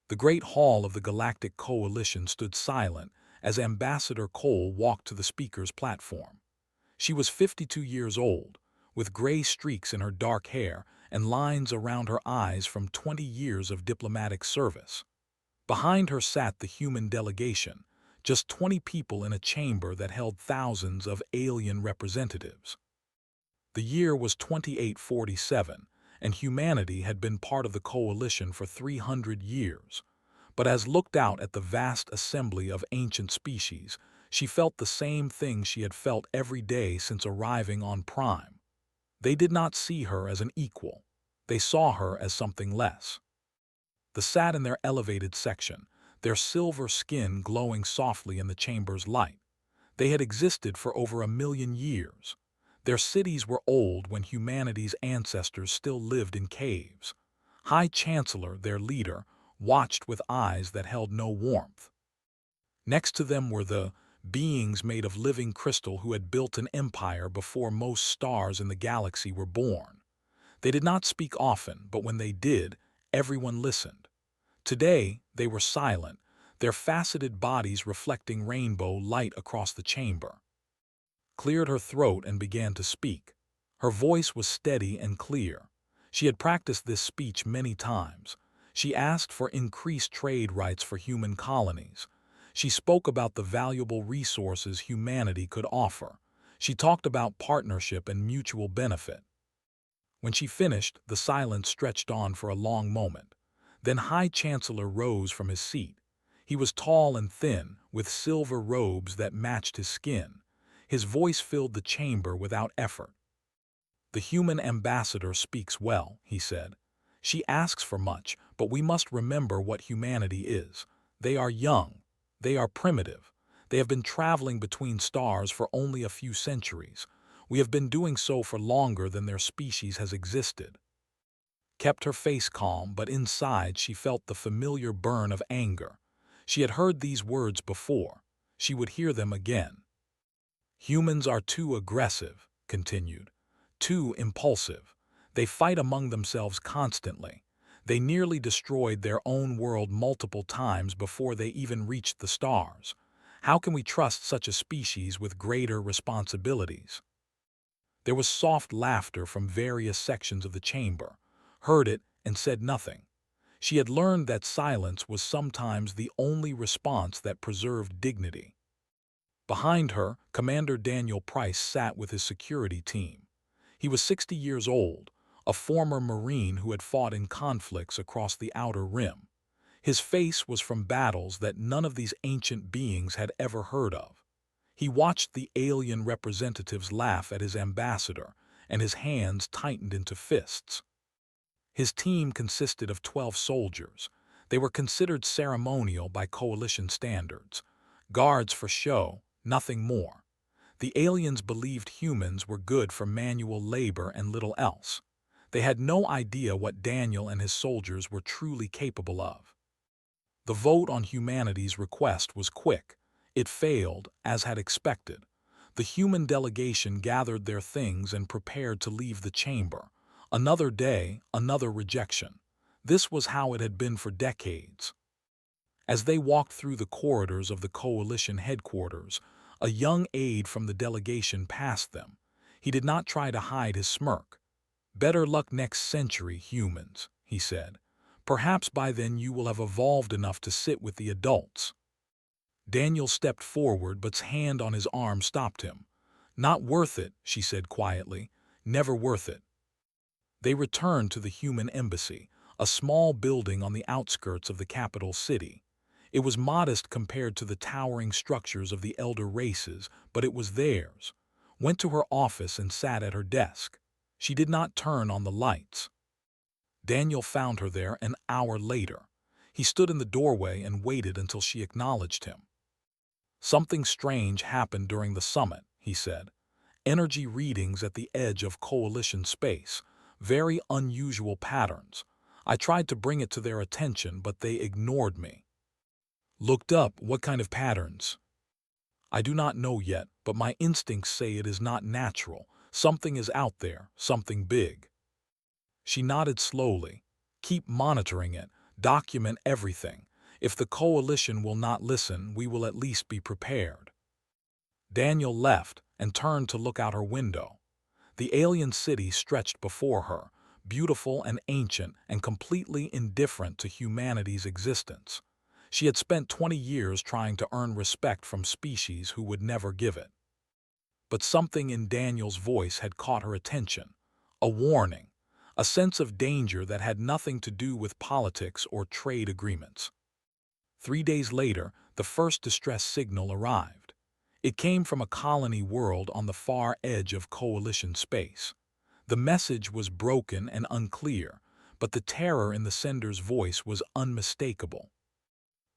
The great hall of the Galactic Coalition stood silent as Ambassador Cole walked to the speaker's platform. She was 52 years old, with gray streaks in her dark hair and lines around her eyes from 20 years of diplomatic service. Behind her sat the human delegation, just 20 people in a chamber that held thousands of alien representatives. The year was 2847, and humanity had been part of the coalition for 300 years. But as looked out at the vast assembly of ancient species, she felt the same thing she had felt every day since arriving on Prime. They did not see her as an equal. They saw her as something less. They sat in their elevated section, their silver skin glowing softly in the chamber's light. They had existed for over 1,000,000 years. Their cities were old when humanity's ancestors still lived in caves. High Chancellor, their leader, watched with eyes that held no warmth. Next to them were the beings made of living crystal who had built an empire before most stars in the galaxy were born. They did not speak often, but when they did, everyone listened. Today, they were silent, their faceted bodies reflecting rainbow light across the chamber. Cleared her throat and began to speak. Her voice was steady and clear. She had practiced this speech many times. She asked for increased trade rights for human colonies. She spoke about the valuable resources humanity could offer. She talked about partnership and mutual benefit. When she finished, the silence stretched on for a long moment. Then High Chancellor rose from his seat. He was tall and thin, with silver robes that matched his skin. His voice filled the chamber without effort. "The human ambassador speaks well," he said. "She asks for much, but we must remember what humanity is. They are young. They are primitive. They have been traveling between stars for only a few centuries. We have been doing so for longer than their species has existed." Kept her face calm, but inside she felt the familiar burn of anger. She had heard these words before. She would hear them again. "Humans are too aggressive," continued, "too impulsive. They fight among themselves constantly. They nearly destroyed their own world multiple times before they even reached the stars. How can we trust such a species with greater responsibilities?" There was soft laughter from various sections of the chamber, heard it and said nothing. She had learned that silence was sometimes the only response that preserved dignity. Behind her, Commander Daniel Price sat with his security team. He was 60 years old, a former Marine who had fought in conflicts across the Outer Rim. His face was from battles that none of these ancient beings had ever heard of. He watched the alien representatives laugh at his ambassador, and his hands tightened into fists. His team consisted of 12 soldiers. They were considered ceremonial by coalition standards. Guards for show, nothing more. The aliens believed humans were good for manual labor and little else. They had no idea what Daniel and his soldiers were truly capable of. The vote on humanity's request was quick. It failed, as had expected. The human delegation gathered their things and prepared to leave the chamber. Another day, another rejection. This was how it had been for decades. As they walked through the corridors of the coalition headquarters, a young aide from the delegation passed them. He did not try to hide his smirk. "Better luck next century, humans," he said. "Perhaps by then you will have evolved enough to sit with the adults." Daniel stepped forward, but's hand on his arm stopped him. "Not worth it," she said quietly. "Never worth it." They returned to the human embassy, a small building on the outskirts of the capital city. It was modest compared to the towering structures of the elder races, but it was theirs. Went to her office and sat at her desk. She did not turn on the lights. Daniel found her there an hour later. He stood in the doorway and waited until she acknowledged him. "Something strange happened during the summit," he said. "Energy readings at the edge of coalition space. Very unusual patterns. I tried to bring it to their attention, but they ignored me." "Looked up what kind of patterns?" "I do not know yet, but my instincts say it is not natural. Something is out there, something big." She nodded slowly. "Keep monitoring it. Document everything. If the coalition will not listen, we will at least be prepared." Daniel left and turned to look out her window. The alien city stretched before her, beautiful and ancient and completely indifferent to humanity's existence. She had spent 20 years trying to earn respect from species who would never give it. But something in Daniel's voice had caught her attention. A warning, a sense of danger that had nothing to do with politics or trade agreements. 3 days later, the first distress signal arrived. It came from a colony world on the far edge of Coalition space. The message was broken and unclear, but the terror in the sender's voice was unmistakable.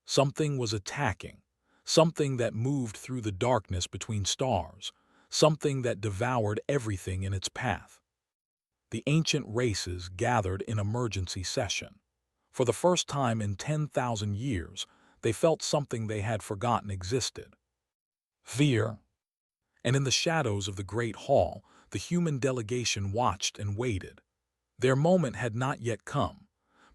Something was attacking, something that moved through the darkness between stars, something that devoured everything in its path. The ancient races gathered in emergency session. For the first time in 10,000 years, they felt something they had forgotten existed. Fear. And in the shadows of the Great Hall, the human delegation watched and waited. Their moment had not yet come,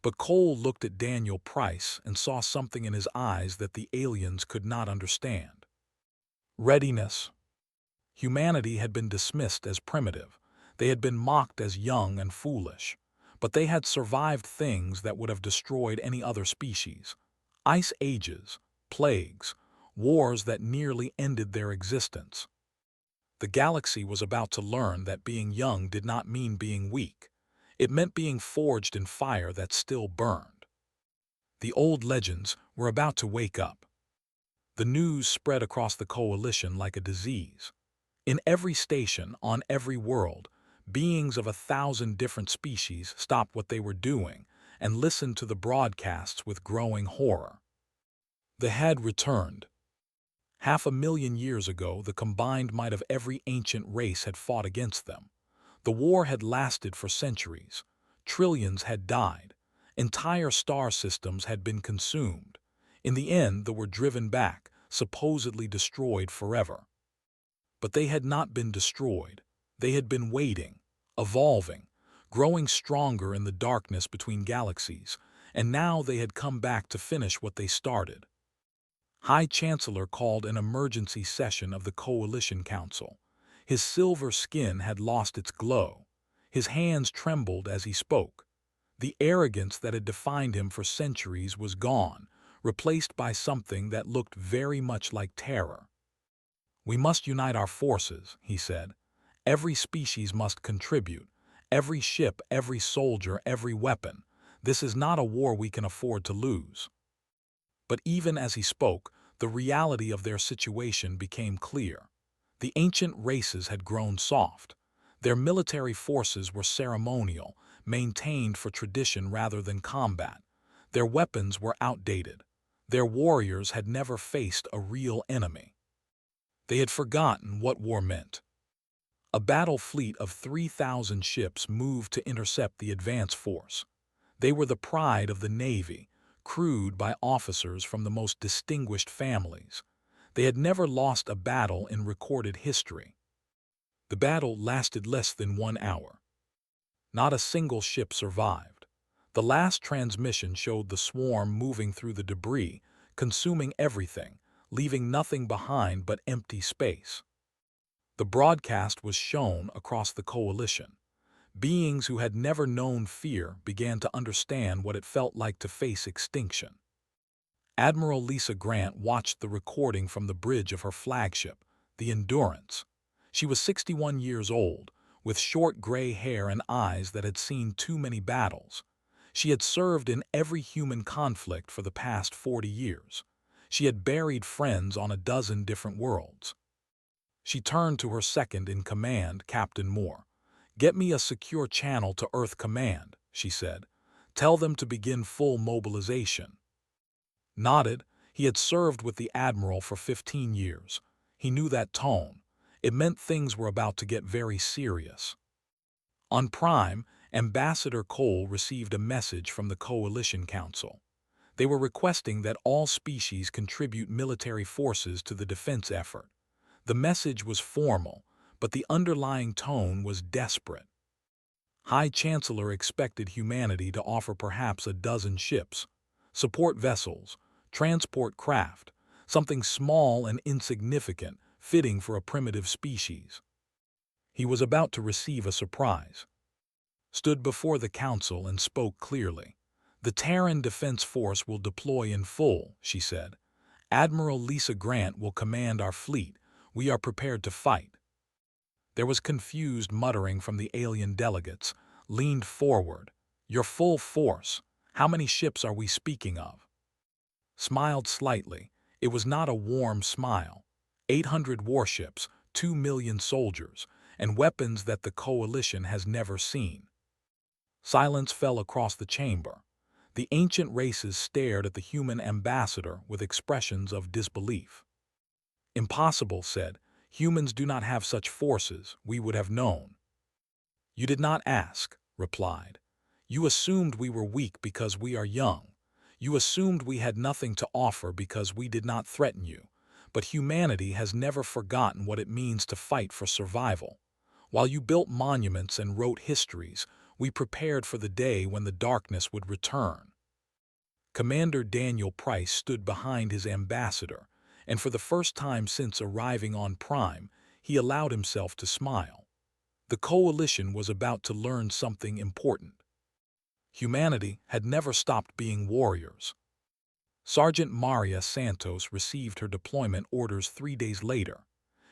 but Cole looked at Daniel Price and saw something in his eyes that the aliens could not understand. Readiness. Humanity had been dismissed as primitive. They had been mocked as young and foolish. But they had survived things that would have destroyed any other species. Ice ages, plagues, wars that nearly ended their existence. The galaxy was about to learn that being young did not mean being weak. It meant being forged in fire that still burned. The old legends were about to wake up. The news spread across the coalition like a disease. In every station, on every world, beings of 1,000 different species stopped what they were doing and listened to the broadcasts with growing horror. The had returned. 500,000 years ago, the combined might of every ancient race had fought against them. The war had lasted for centuries. Trillions had died. Entire star systems had been consumed. In the end, they were driven back, supposedly destroyed forever. But they had not been destroyed. They had been waiting, evolving, growing stronger in the darkness between galaxies, and now they had come back to finish what they started. High Chancellor called an emergency session of the Coalition Council. His silver skin had lost its glow. His hands trembled as he spoke. The arrogance that had defined him for centuries was gone, replaced by something that looked very much like terror. "We must unite our forces," he said. "Every species must contribute. Every ship, every soldier, every weapon. This is not a war we can afford to lose." But even as he spoke, the reality of their situation became clear. The ancient races had grown soft. Their military forces were ceremonial, maintained for tradition rather than combat. Their weapons were outdated. Their warriors had never faced a real enemy. They had forgotten what war meant. A battle fleet of 3,000 ships moved to intercept the advance force. They were the pride of the Navy, crewed by officers from the most distinguished families. They had never lost a battle in recorded history. The battle lasted less than 1 hour. Not a single ship survived. The last transmission showed the swarm moving through the debris, consuming everything, leaving nothing behind but empty space. The broadcast was shown across the coalition. Beings who had never known fear began to understand what it felt like to face extinction. Admiral Lisa Grant watched the recording from the bridge of her flagship, the Endurance. She was 61 years old, with short gray hair and eyes that had seen too many battles. She had served in every human conflict for the past 40 years. She had buried friends on a dozen different worlds. She turned to her second-in-command, Captain Moore. "Get me a secure channel to Earth Command," she said. "Tell them to begin full mobilization." Nodded. He had served with the Admiral for 15 years. He knew that tone. It meant things were about to get very serious. On Prime, Ambassador Cole received a message from the Coalition Council. They were requesting that all species contribute military forces to the defense effort. The message was formal, but the underlying tone was desperate. High Chancellor expected humanity to offer perhaps a dozen ships, support vessels, transport craft, something small and insignificant, fitting for a primitive species. He was about to receive a surprise. Stood before the council and spoke clearly. "The Terran Defense Force will deploy in full," she said. "Admiral Lisa Grant will command our fleet. We are prepared to fight." There was confused muttering from the alien delegates, leaned forward. "Your full force? How many ships are we speaking of?" Smiled slightly. It was not a warm smile. 800 warships, 2 million soldiers, and weapons that the coalition has never seen. Silence fell across the chamber. The ancient races stared at the human ambassador with expressions of disbelief. "Impossible," said. "Humans do not have such forces. We would have known." "You did not ask," replied. "You assumed we were weak because we are young. You assumed we had nothing to offer because we did not threaten you. But humanity has never forgotten what it means to fight for survival. While you built monuments and wrote histories, we prepared for the day when the darkness would return." Commander Daniel Price stood behind his ambassador, and for the first time since arriving on Prime, he allowed himself to smile. The coalition was about to learn something important. Humanity had never stopped being warriors. Sergeant Maria Santos received her deployment orders 3 days later.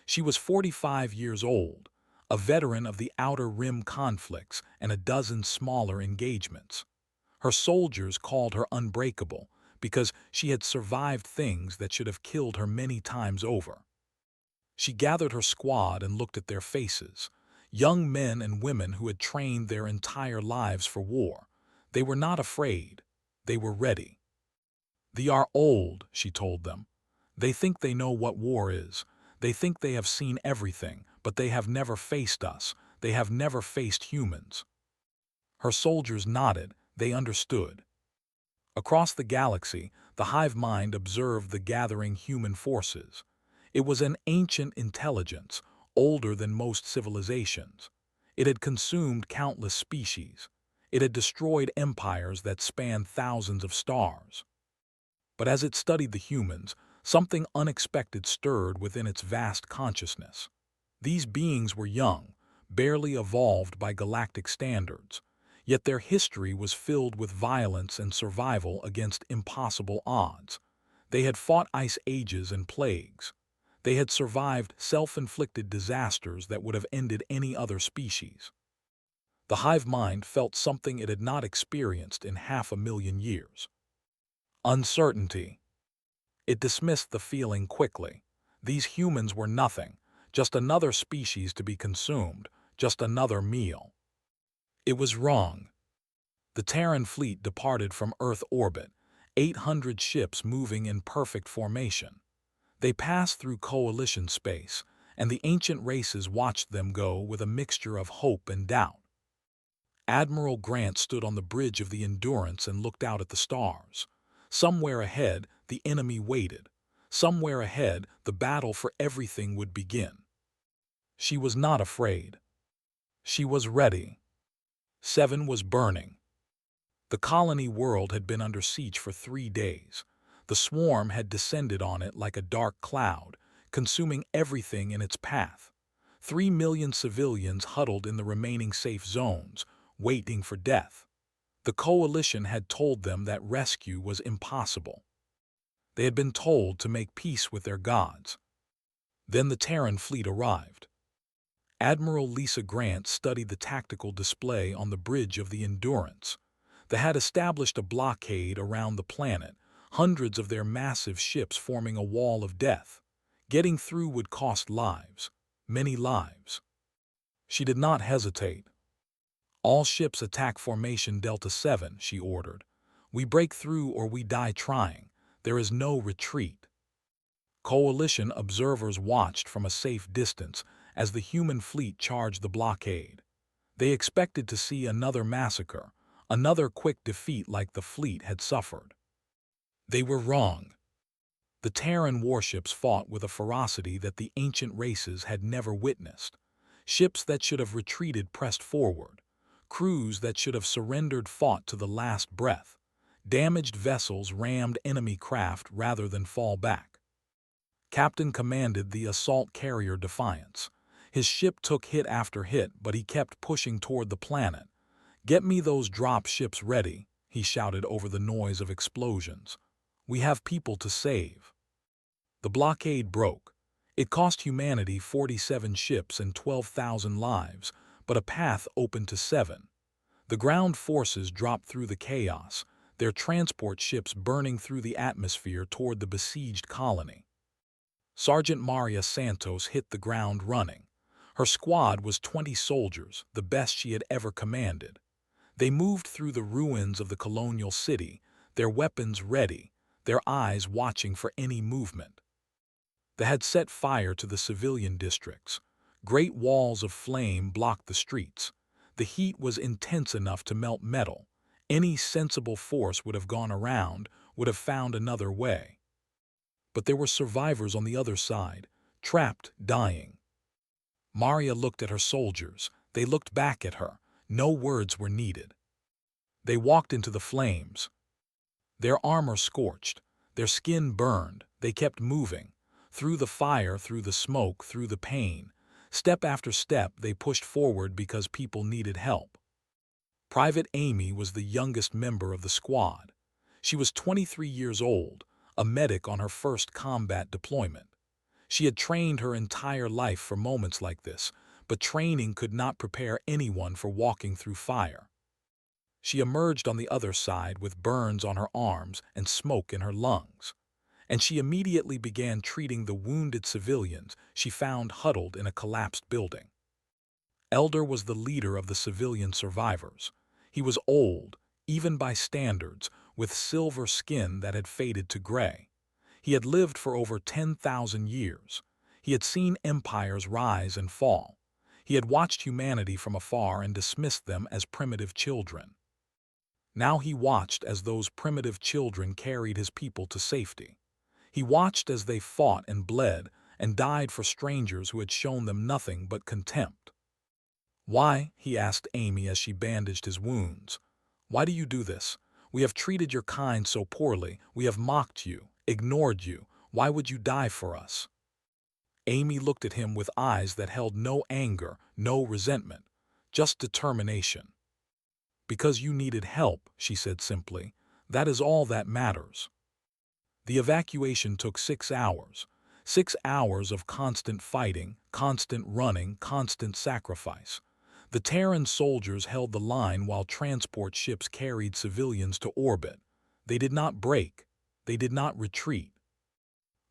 She was 45 years old, a veteran of the Outer Rim conflicts and a dozen smaller engagements. Her soldiers called her unbreakable because she had survived things that should have killed her many times over. She gathered her squad and looked at their faces. Young men and women who had trained their entire lives for war. They were not afraid. They were ready. "They are old," she told them. "They think they know what war is. They think they have seen everything, but they have never faced us. They have never faced humans." Her soldiers nodded. They understood. Across the galaxy, the hive mind observed the gathering human forces. It was an ancient intelligence, older than most civilizations. It had consumed countless species. It had destroyed empires that spanned thousands of stars. But as it studied the humans, something unexpected stirred within its vast consciousness. These beings were young, barely evolved by galactic standards, yet their history was filled with violence and survival against impossible odds. They had fought ice ages and plagues. They had survived self-inflicted disasters that would have ended any other species. The hive mind felt something it had not experienced in 500,000 years. Uncertainty. It dismissed the feeling quickly. These humans were nothing, just another species to be consumed, just another meal. It was wrong. The Terran fleet departed from Earth orbit, 800 ships moving in perfect formation. They passed through coalition space, and the ancient races watched them go with a mixture of hope and doubt. Admiral Grant stood on the bridge of the Endurance and looked out at the stars. Somewhere ahead, the enemy waited. Somewhere ahead, the battle for everything would begin. She was not afraid. She was ready. 7 was burning. The colony world had been under siege for 3 days. The swarm had descended on it like a dark cloud, consuming everything in its path. 3 million civilians huddled in the remaining safe zones, waiting for death. The coalition had told them that rescue was impossible. They had been told to make peace with their gods. Then the Terran fleet arrived. Admiral Lisa Grant studied the tactical display on the bridge of the Endurance. They had established a blockade around the planet, hundreds of their massive ships forming a wall of death. Getting through would cost lives, many lives. She did not hesitate. "All ships attack formation Delta 7, she ordered. "We break through or we die trying. There is no retreat." Coalition observers watched from a safe distance as the human fleet charged the blockade. They expected to see another massacre, another quick defeat like the fleet had suffered. They were wrong. The Terran warships fought with a ferocity that the ancient races had never witnessed. Ships that should have retreated pressed forward. Crews that should have surrendered fought to the last breath. Damaged vessels rammed enemy craft rather than fall back. Captain commanded the assault carrier Defiance. His ship took hit after hit, but he kept pushing toward the planet. "Get me those drop ships ready," he shouted over the noise of explosions. "We have people to save." The blockade broke. It cost humanity 47 ships and 12,000 lives, but a path opened to 7. The ground forces dropped through the chaos, their transport ships burning through the atmosphere toward the besieged colony. Sergeant Maria Santos hit the ground running. Her squad was 20 soldiers, the best she had ever commanded. They moved through the ruins of the colonial city, their weapons ready, their eyes watching for any movement. They had set fire to the civilian districts. Great walls of flame blocked the streets. The heat was intense enough to melt metal. Any sensible force would have gone around, would have found another way. But there were survivors on the other side, trapped, dying. Maria looked at her soldiers. They looked back at her. No words were needed. They walked into the flames. Their armor scorched. Their skin burned. They kept moving. Through the fire, through the smoke, through the pain. Step after step, they pushed forward because people needed help. Private Amy was the youngest member of the squad. She was 23 years old, a medic on her first combat deployment. She had trained her entire life for moments like this, but training could not prepare anyone for walking through fire. She emerged on the other side with burns on her arms and smoke in her lungs. And she immediately began treating the wounded civilians she found huddled in a collapsed building. Elder was the leader of the civilian survivors. He was old, even by standards, with silver skin that had faded to gray. He had lived for over 10,000 years. He had seen empires rise and fall. He had watched humanity from afar and dismissed them as primitive children. Now he watched as those primitive children carried his people to safety. He watched as they fought and bled and died for strangers who had shown them nothing but contempt. "Why?" he asked Amy as she bandaged his wounds. "Why do you do this? We have treated your kind so poorly. We have mocked you, ignored you. Why would you die for us?" Amy looked at him with eyes that held no anger, no resentment, just determination. "Because you needed help," she said simply. "That is all that matters." The evacuation took 6 hours. 6 hours of constant fighting, constant running, constant sacrifice. The Terran soldiers held the line while transport ships carried civilians to orbit. They did not break. They did not retreat.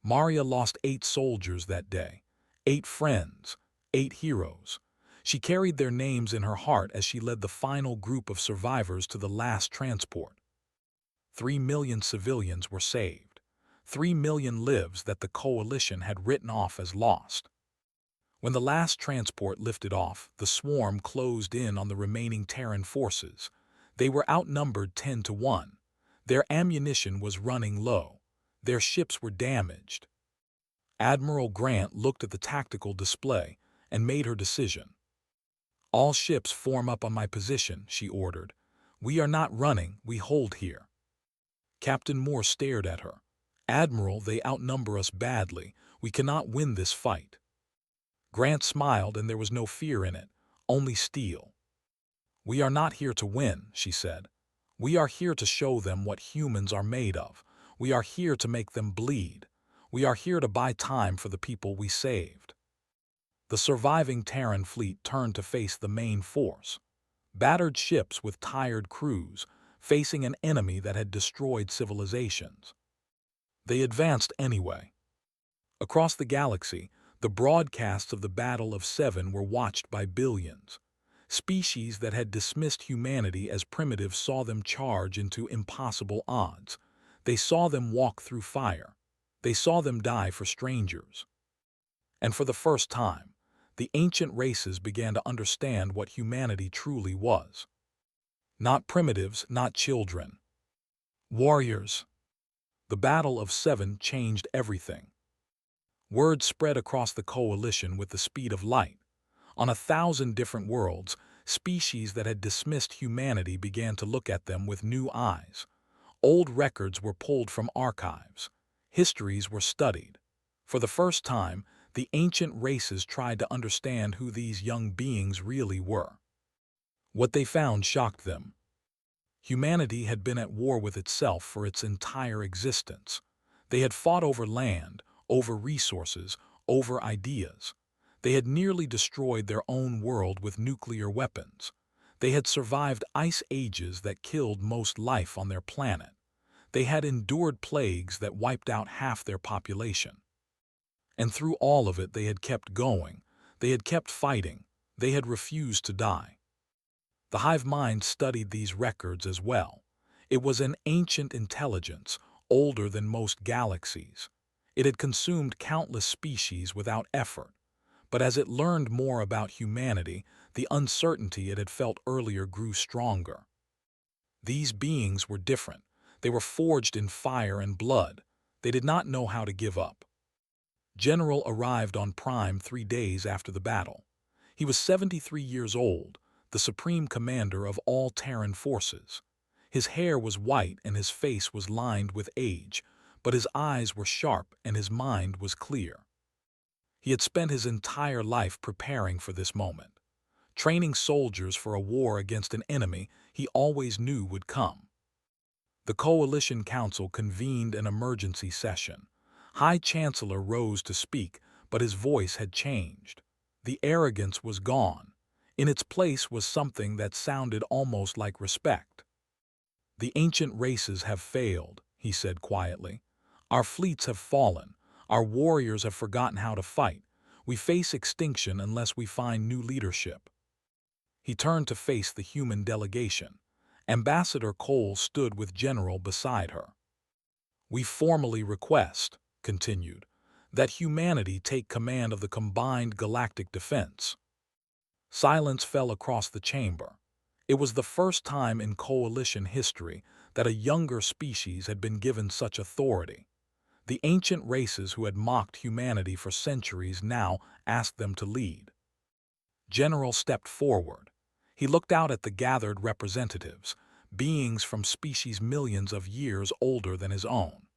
Maria lost 8 soldiers that day, 8 friends, 8 heroes. She carried their names in her heart as she led the final group of survivors to the last transport. 3 million civilians were saved. 3 million lives that the coalition had written off as lost. When the last transport lifted off, the swarm closed in on the remaining Terran forces. They were outnumbered 10 to 1. Their ammunition was running low. Their ships were damaged. Admiral Grant looked at the tactical display and made her decision. "All ships form up on my position," she ordered. "We are not running, we hold here." Captain Moore stared at her. "Admiral, they outnumber us badly. We cannot win this fight." Grant smiled, and there was no fear in it, only steel. "We are not here to win," she said. "We are here to show them what humans are made of. We are here to make them bleed. We are here to buy time for the people we saved." The surviving Terran fleet turned to face the main force. Battered ships with tired crews, facing an enemy that had destroyed civilizations. They advanced anyway. Across the galaxy, the broadcasts of the Battle of Seven were watched by billions. Species that had dismissed humanity as primitive saw them charge into impossible odds. They saw them walk through fire. They saw them die for strangers. And for the first time, the ancient races began to understand what humanity truly was. Not primitives, not children. Warriors. The Battle of Seven changed everything. Word spread across the coalition with the speed of light. On 1,000 different worlds, species that had dismissed humanity began to look at them with new eyes. Old records were pulled from archives. Histories were studied. For the first time, the ancient races tried to understand who these young beings really were. What they found shocked them. Humanity had been at war with itself for its entire existence. They had fought over land, over resources, over ideas. They had nearly destroyed their own world with nuclear weapons. They had survived ice ages that killed most life on their planet. They had endured plagues that wiped out half their population. And through all of it they had kept going. They had kept fighting. They had refused to die. The hive mind studied these records as well. It was an ancient intelligence, older than most galaxies. It had consumed countless species without effort. But as it learned more about humanity, the uncertainty it had felt earlier grew stronger. These beings were different. They were forged in fire and blood. They did not know how to give up. General arrived on Prime 3 days after the battle. He was 73 years old, the supreme commander of all Terran forces. His hair was white and his face was lined with age, but his eyes were sharp and his mind was clear. He had spent his entire life preparing for this moment, training soldiers for a war against an enemy he always knew would come. The Coalition Council convened an emergency session. High Chancellor rose to speak, but his voice had changed. The arrogance was gone. In its place was something that sounded almost like respect. "The ancient races have failed," he said quietly. "Our fleets have fallen. Our warriors have forgotten how to fight. We face extinction unless we find new leadership." He turned to face the human delegation. Ambassador Cole stood with General beside her. "We formally request," continued, "that humanity take command of the combined galactic defense." Silence fell across the chamber. It was the first time in Coalition history that a younger species had been given such authority. The ancient races who had mocked humanity for centuries now asked them to lead. General stepped forward. He looked out at the gathered representatives, beings from species millions of years older than his own.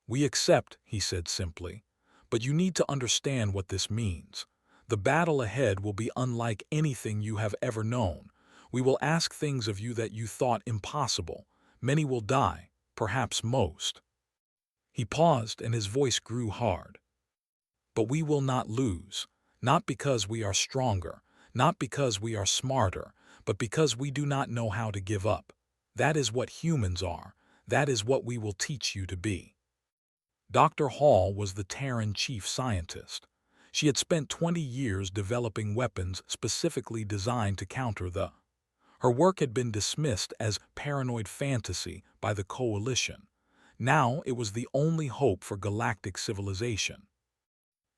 "We accept," he said simply, "but you need to understand what this means. The battle ahead will be unlike anything you have ever known. We will ask things of you that you thought impossible. Many will die, perhaps most." He paused and his voice grew hard. "But we will not lose, not because we are stronger, not because we are smarter, but because we do not know how to give up. That is what humans are. That is what we will teach you to be." Dr. Hall was the Terran chief scientist. She had spent 20 years developing weapons specifically designed to counter the. Her work had been dismissed as paranoid fantasy by the Coalition. Now it was the only hope for galactic civilization.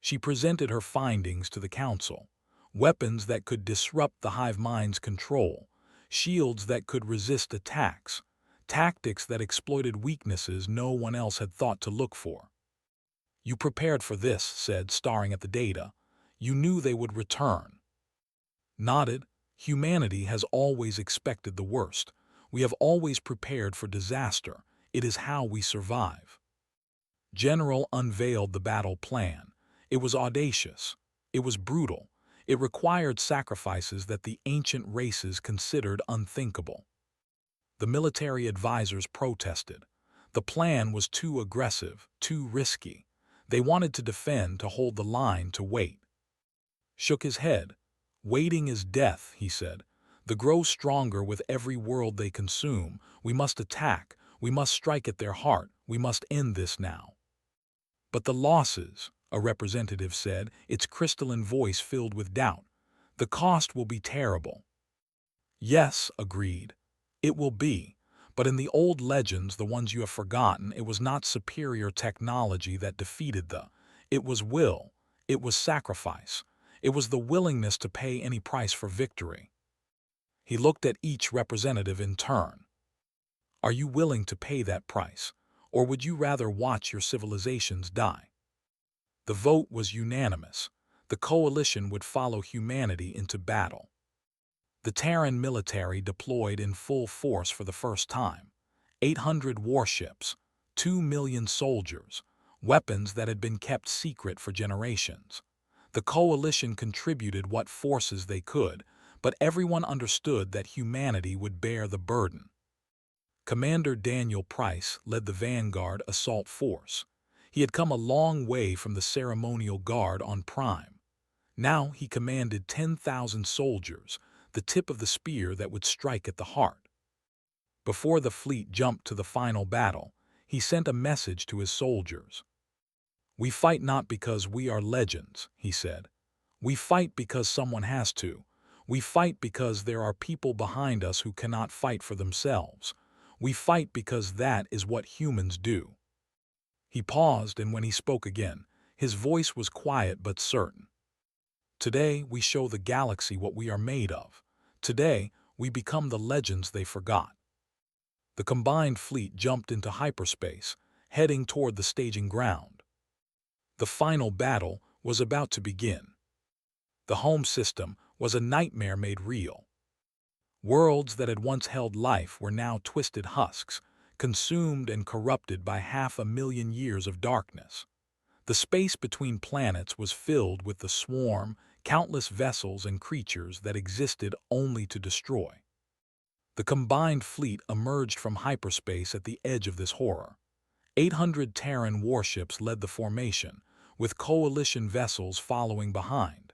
She presented her findings to the Council. Weapons that could disrupt the hive mind's control, shields that could resist attacks, tactics that exploited weaknesses no one else had thought to look for. "You prepared for this," said, staring at the data. "You knew they would return." Nodded. "Humanity has always expected the worst. We have always prepared for disaster. It is how we survive." General unveiled the battle plan. It was audacious. It was brutal. It required sacrifices that the ancient races considered unthinkable. The military advisors protested. The plan was too aggressive, too risky. They wanted to defend, to hold the line, to wait. Shook his head. "Waiting is death," he said. "The grow stronger with every world they consume. We must attack. We must strike at their heart. We must end this now." "But the losses," a representative said, its crystalline voice filled with doubt. "The cost will be terrible." "Yes," agreed. "It will be. But in the old legends, the ones you have forgotten, it was not superior technology that defeated the. It was will. It was sacrifice. It was the willingness to pay any price for victory." He looked at each representative in turn. "Are you willing to pay that price, or would you rather watch your civilizations die?" The vote was unanimous. The Coalition would follow humanity into battle. The Terran military deployed in full force for the first time. 800 warships, 2 million soldiers, weapons that had been kept secret for generations. The coalition contributed what forces they could, but everyone understood that humanity would bear the burden. Commander Daniel Price led the Vanguard assault force. He had come a long way from the ceremonial guard on Prime. Now he commanded 10,000 soldiers, the tip of the spear that would strike at the heart. Before the fleet jumped to the final battle, he sent a message to his soldiers. "We fight not because we are legends," he said. "We fight because someone has to. We fight because there are people behind us who cannot fight for themselves. We fight because that is what humans do." He paused, and when he spoke again, his voice was quiet but certain. "Today we show the galaxy what we are made of. Today we become the legends they forgot." The combined fleet jumped into hyperspace, heading toward the staging ground. The final battle was about to begin. The home system was a nightmare made real. Worlds that had once held life were now twisted husks, consumed and corrupted by 500,000 years of darkness. The space between planets was filled with the swarm, countless vessels and creatures that existed only to destroy. The combined fleet emerged from hyperspace at the edge of this horror. 800 Terran warships led the formation, with coalition vessels following behind.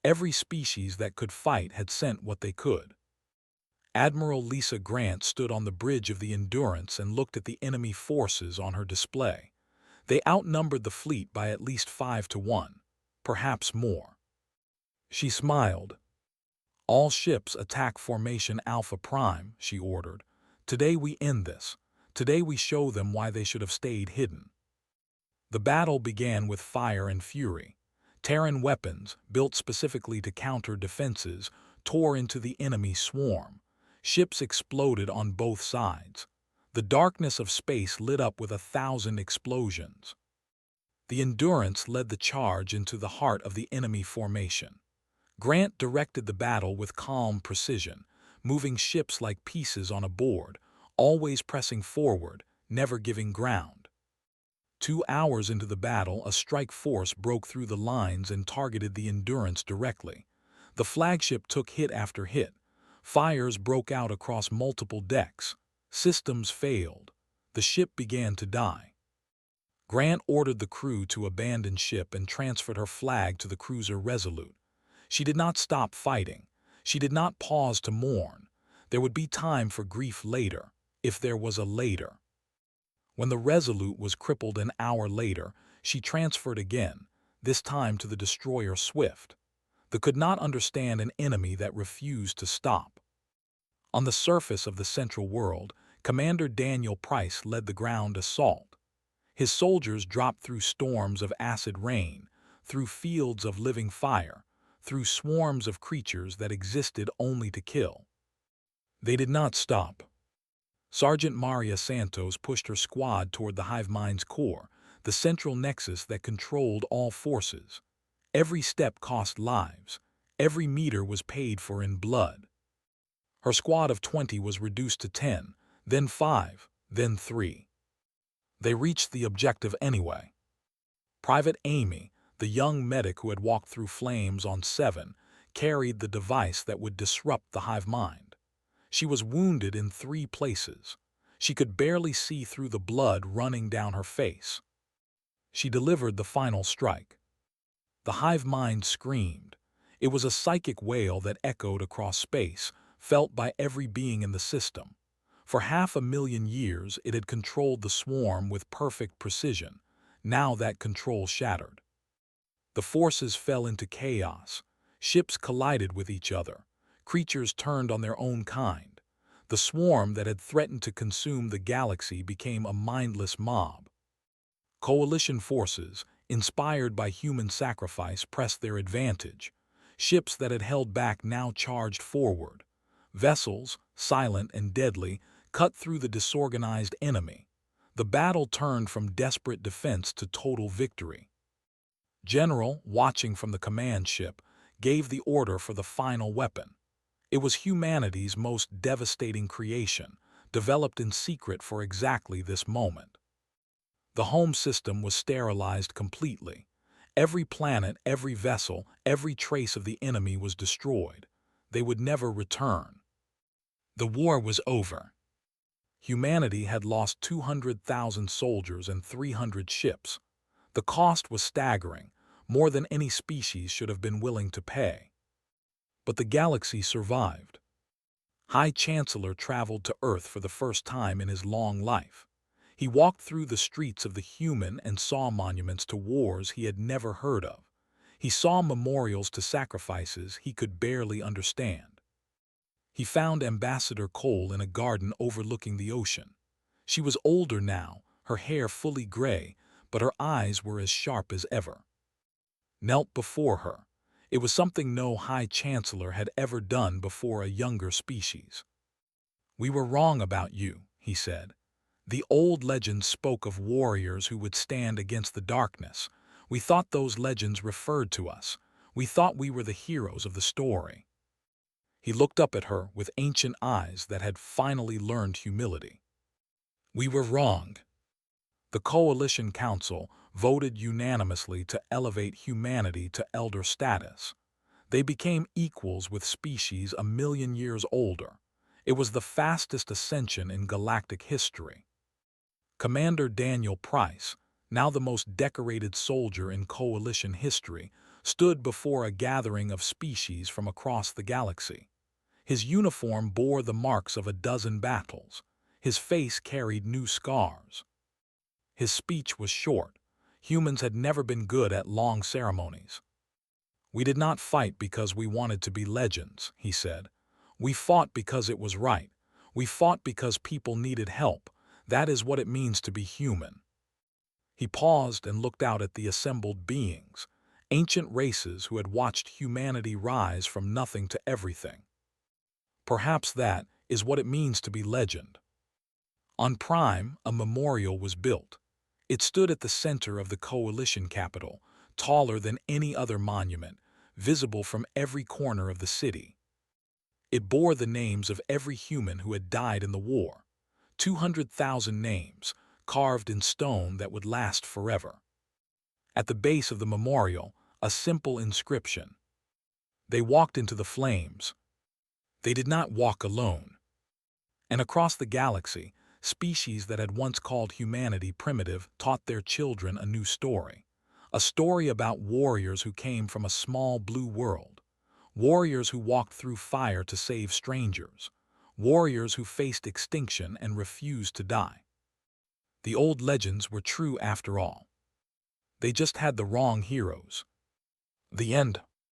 Every species that could fight had sent what they could. Admiral Lisa Grant stood on the bridge of the Endurance and looked at the enemy forces on her display. They outnumbered the fleet by at least 5-1, perhaps more. She smiled. "All ships attack Formation Alpha Prime," she ordered. "Today we end this. Today we show them why they should have stayed hidden." The battle began with fire and fury. Terran weapons, built specifically to counter defenses, tore into the enemy swarm. Ships exploded on both sides. The darkness of space lit up with 1,000 explosions. The Endurance led the charge into the heart of the enemy formation. Grant directed the battle with calm precision, moving ships like pieces on a board, always pressing forward, never giving ground. 2 hours into the battle, a strike force broke through the lines and targeted the Endurance directly. The flagship took hit after hit. Fires broke out across multiple decks. Systems failed. The ship began to die. Grant ordered the crew to abandon ship and transferred her flag to the cruiser Resolute. She did not stop fighting. She did not pause to mourn. There would be time for grief later, if there was a later. When the Resolute was crippled an hour later, she transferred again, this time to the destroyer Swift. They could not understand an enemy that refused to stop. On the surface of the Central World, Commander Daniel Price led the ground assault. His soldiers dropped through storms of acid rain, through fields of living fire, through swarms of creatures that existed only to kill. They did not stop. Sergeant Maria Santos pushed her squad toward the hive mind's core, the central nexus that controlled all forces. Every step cost lives. Every meter was paid for in blood. Her squad of 20 was reduced to 10, then 5, then 3. They reached the objective anyway. Private Amy, the young medic who had walked through flames on 7, carried the device that would disrupt the hive mind. She was wounded in 3 places. She could barely see through the blood running down her face. She delivered the final strike. The hive mind screamed. It was a psychic wail that echoed across space, felt by every being in the system. For 500,000 years it had controlled the swarm with perfect precision. Now that control shattered. The forces fell into chaos. Ships collided with each other. Creatures turned on their own kind. The swarm that had threatened to consume the galaxy became a mindless mob. Coalition forces, inspired by human sacrifice, pressed their advantage. Ships that had held back now charged forward. Vessels, silent and deadly, cut through the disorganized enemy. The battle turned from desperate defense to total victory. General, watching from the command ship, gave the order for the final weapon. It was humanity's most devastating creation, developed in secret for exactly this moment. The home system was sterilized completely. Every planet, every vessel, every trace of the enemy was destroyed. They would never return. The war was over. Humanity had lost 200,000 soldiers and 300 ships. The cost was staggering, more than any species should have been willing to pay. But the galaxy survived. High Chancellor traveled to Earth for the first time in his long life. He walked through the streets of the human and saw monuments to wars he had never heard of. He saw memorials to sacrifices he could barely understand. He found Ambassador Cole in a garden overlooking the ocean. She was older now, her hair fully gray, but her eyes were as sharp as ever. Knelt before her. It was something no High Chancellor had ever done before a younger species. "We were wrong about you," he said. "The old legends spoke of warriors who would stand against the darkness. We thought those legends referred to us. We thought we were the heroes of the story." He looked up at her with ancient eyes that had finally learned humility. "We were wrong." The Coalition Council voted unanimously to elevate humanity to elder status. They became equals with species a million years older. It was the fastest ascension in galactic history. Commander Daniel Price, now the most decorated soldier in Coalition history, stood before a gathering of species from across the galaxy. His uniform bore the marks of a dozen battles. His face carried new scars. His speech was short. Humans had never been good at long ceremonies. "We did not fight because we wanted to be legends," he said. "We fought because it was right. We fought because people needed help. That is what it means to be human." He paused and looked out at the assembled beings, ancient races who had watched humanity rise from nothing to everything. Perhaps that is what it means to be legend. On Prime, a memorial was built. It stood at the center of the Coalition capital, taller than any other monument, visible from every corner of the city. It bore the names of every human who had died in the war. 200,000 names, carved in stone that would last forever. At the base of the memorial, a simple inscription. "They walked into the flames. They did not walk alone." And across the galaxy, species that had once called humanity primitive taught their children a new story. A story about warriors who came from a small blue world. Warriors who walked through fire to save strangers. Warriors who faced extinction and refused to die. The old legends were true after all. They just had the wrong heroes. The end.